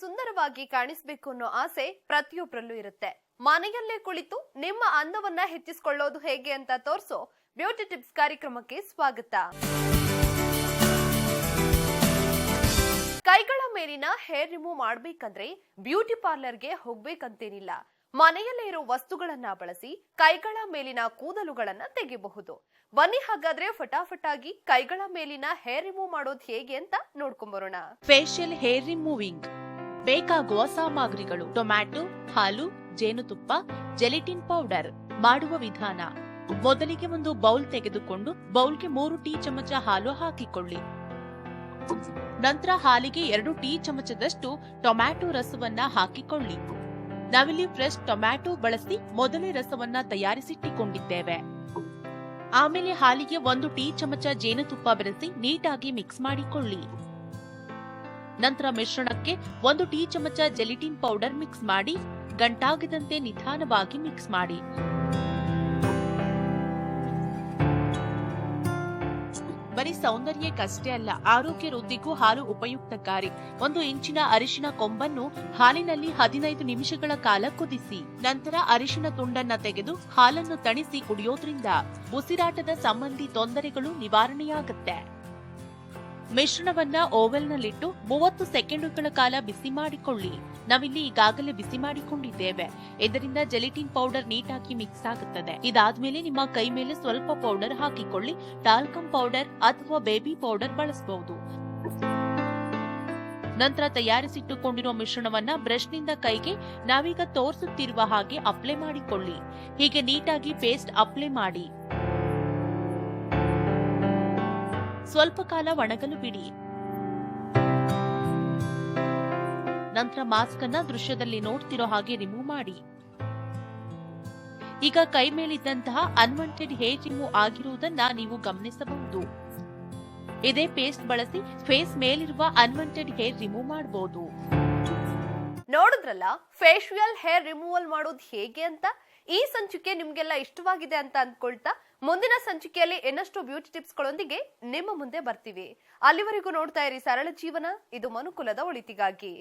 ಸುಂದರವಾಗಿ ಕಾಣಿಸಬೇಕು ಅನ್ನೋ ಆಸೆ ಪ್ರತಿಯೊಬ್ಬರಲ್ಲೂ ಇರುತ್ತೆ. ಮನೆಯಲ್ಲೇ ಕುಳಿತು ನಿಮ್ಮ ಅಂದವನ್ನ ಹೆಚ್ಚಿಸಿಕೊಳ್ಳೋದು ಹೇಗೆ ಅಂತ ತೋರಿಸೋ ಬ್ಯೂಟಿ ಟಿಪ್ಸ್ ಕಾರ್ಯಕ್ರಮಕ್ಕೆ ಸ್ವಾಗತ. ಕೈಗಳ ಮೇಲಿನ ಹೇರ್ ರಿಮೂವ್ ಮಾಡಬೇಕಂದ್ರೆ ಬ್ಯೂಟಿ ಪಾರ್ಲರ್ಗೆ ಹೋಗ್ಬೇಕಂತೇನಿಲ್ಲ. ಮನೆಯಲ್ಲೇ ಇರೋ ವಸ್ತುಗಳನ್ನ ಬಳಸಿ ಕೈಗಳ ಮೇಲಿನ ಕೂದಲುಗಳನ್ನ ತೆಗೆಯಬಹುದು. ಬನ್ನಿ ಹಾಗಾದ್ರೆ ಫಟಾಫಟಾಗಿ ಕೈಗಳ ಮೇಲಿನ ಹೇರ್ ರಿಮೂವ್ ಮಾಡೋದು ಹೇಗೆ ಅಂತ ನೋಡ್ಕೊಂಬರೋಣ. ಫೇಶಿಯಲ್ ಹೇರ್ ರಿಮೂವಿಂಗ್ ಬೇಕಾಗುವ ಸಾಮಗ್ರಿಗಳು: ಟೊಮ್ಯಾಟೊ, ಹಾಲು, ಜೇನುತುಪ್ಪ, ಜೆಲಿಟಿನ್ ಪೌಡರ್. ಮಾಡುವ ವಿಧಾನ: ಮೊದಲಿಗೆ ಒಂದು ಬೌಲ್ ತೆಗೆದುಕೊಂಡು ಬೌಲ್ಗೆ 3 ಟೀ ಚಮಚ ಹಾಲು ಹಾಕಿಕೊಳ್ಳಿ. ನಂತರ ಹಾಲಿಗೆ 2 ಟೀ ಚಮಚದಷ್ಟು ಟೊಮ್ಯಾಟೊ ರಸವನ್ನ ಹಾಕಿಕೊಳ್ಳಿ. ನಾವಿಲ್ಲಿ ಫ್ರೆಶ್ ಟೊಮ್ಯಾಟೊ ಬಳಸಿ ಮೊದಲೇ ರಸವನ್ನ ತಯಾರಿಸಿಟ್ಟುಕೊಂಡಿದ್ದೇವೆ. ಆಮೇಲೆ ಹಾಲಿಗೆ 1 ಟೀ ಚಮಚ ಜೇನುತುಪ್ಪ ಬೆರೆಸಿ ನೀಟಾಗಿ ಮಿಕ್ಸ್ ಮಾಡಿಕೊಳ್ಳಿ. ನಂತರ ಮಿಶ್ರಣಕ್ಕೆ 1 ಟೀ ಚಮಚ ಜೆಲಿಟಿನ್ ಪೌಡರ್ ಮಿಕ್ಸ್ ಮಾಡಿ ಗಂಟಾಗದಂತೆ ನಿಧಾನವಾಗಿ ಮಿಕ್ಸ್ ಮಾಡಿ. ಬರೀ ಸೌಂದರ್ಯಕ್ಕಷ್ಟೇ ಅಲ್ಲ, ಆರೋಗ್ಯ ವೃದ್ಧಿಗೂ ಹಾಲು ಉಪಯುಕ್ತಕಾರಿ. 1 ಇಂಚಿನ ಅರಿಶಿನ ಕೊಂಬನ್ನು ಹಾಲಿನಲ್ಲಿ 15 ನಿಮಿಷಗಳ ಕಾಲ ಕುದಿಸಿ. ನಂತರ ಅರಿಶಿನ ತುಂಡನ್ನ ತೆಗೆದು ಹಾಲನ್ನು ತಣಿಸಿ ಕುಡಿಯೋದ್ರಿಂದ ಉಸಿರಾಟದ ಸಂಬಂಧಿ ತೊಂದರೆಗಳು ನಿವಾರಣೆಯಾಗುತ್ತೆ. ಮಿಶ್ರಣವನ್ನ ಓವೆಲ್ನಲ್ಲಿಟ್ಟು 30 ಸೆಕೆಂಡುಗಳ ಕಾಲ ಬಿಸಿ ಮಾಡಿಕೊಳ್ಳಿ. ನಾವಿಲ್ಲಿ ಈಗಾಗಲೇ ಬಿಸಿ ಮಾಡಿಕೊಂಡಿದ್ದೇವೆ. ಇದರಿಂದ ಜೆಲಿಟಿನ್ ಪೌಡರ್ ನೀಟಾಗಿ ಮಿಕ್ಸ್ ಆಗುತ್ತದೆ. ಇದಾದ್ಮೇಲೆ ನಿಮ್ಮ ಕೈ ಮೇಲೆ ಸ್ವಲ್ಪ ಪೌಡರ್ ಹಾಕಿಕೊಳ್ಳಿ. ಟಾಲ್ಕಮ್ ಪೌಡರ್ ಅಥವಾ ಬೇಬಿ ಪೌಡರ್ ಬಳಸಬಹುದು. ನಂತರ ತಯಾರಿಸಿಟ್ಟುಕೊಂಡಿರುವ ಮಿಶ್ರಣವನ್ನ ಬ್ರಷ್ನಿಂದ ಕೈಗೆ ನಾವೀಗ ತೋರಿಸುತ್ತಿರುವ ಹಾಗೆ ಅಪ್ಲೈ ಮಾಡಿಕೊಳ್ಳಿ. ಹೀಗೆ ನೀಟಾಗಿ ಪೇಸ್ಟ್ ಅಪ್ಲೈ ಮಾಡಿ ಸ್ವಲ್ಪ ಕಾಲ ಒಣಗಲು ಬಿಡಿ. ನಂತರ ಮಾಸ್ಕ್ ಅನ್ನ ದೃಶ್ಯದಲ್ಲಿ ನೋಡ್ತಿರೋ ಹಾಗೆ ರಿಮೂವ್ ಮಾಡಿ. ಈಗ ಕೈ ಮೇಲಿದ್ದಂತಹ ಅನ್ವಾಂಟೆಡ್ ಹೇರ್ ರಿಮೂವ್ ಆಗಿರುವುದನ್ನ ನೀವು ಗಮನಿಸಬಹುದು. ಇದೇ ಪೇಸ್ಟ್ ಬಳಸಿ ಫೇಸ್ ಮೇಲಿರುವ ಅನ್ವಾಂಟೆಡ್ ಹೇರ್ ರಿಮೂವ್ ಮಾಡಬಹುದು. ನೋಡಿದ್ರಲ್ಲ, ಫೇಶಿಯಲ್ ಹೇರ್ ರಿಮೂವಲ್ ಮಾಡೋದು ಹೇಗೆ ಅಂತ. ಈ ಸಂಚಿಕೆ ನಿಮ್ಗೆಲ್ಲ ಇಷ್ಟವಾಗಿದೆ ಅಂತ ಅಂದ್ಕೊಳ್ತಾ ಮುಂದಿನ ಸಂಚಿಕೆಯಲ್ಲಿ ಇನ್ನಷ್ಟು ಬ್ಯೂಟಿ ಟಿಪ್ಸ್ ಗಳೊಂದಿಗೆ ನಿಮ್ಮ ಮುಂದೆ ಬರ್ತೀವಿ. ಅಲ್ಲಿವರೆಗೂ ನೋಡ್ತಾ ಇರಿ ಸರಳ ಜೀವನ. ಇದು ಮನುಕುಲದ ಒಳಿತಿಗಾಗಿ.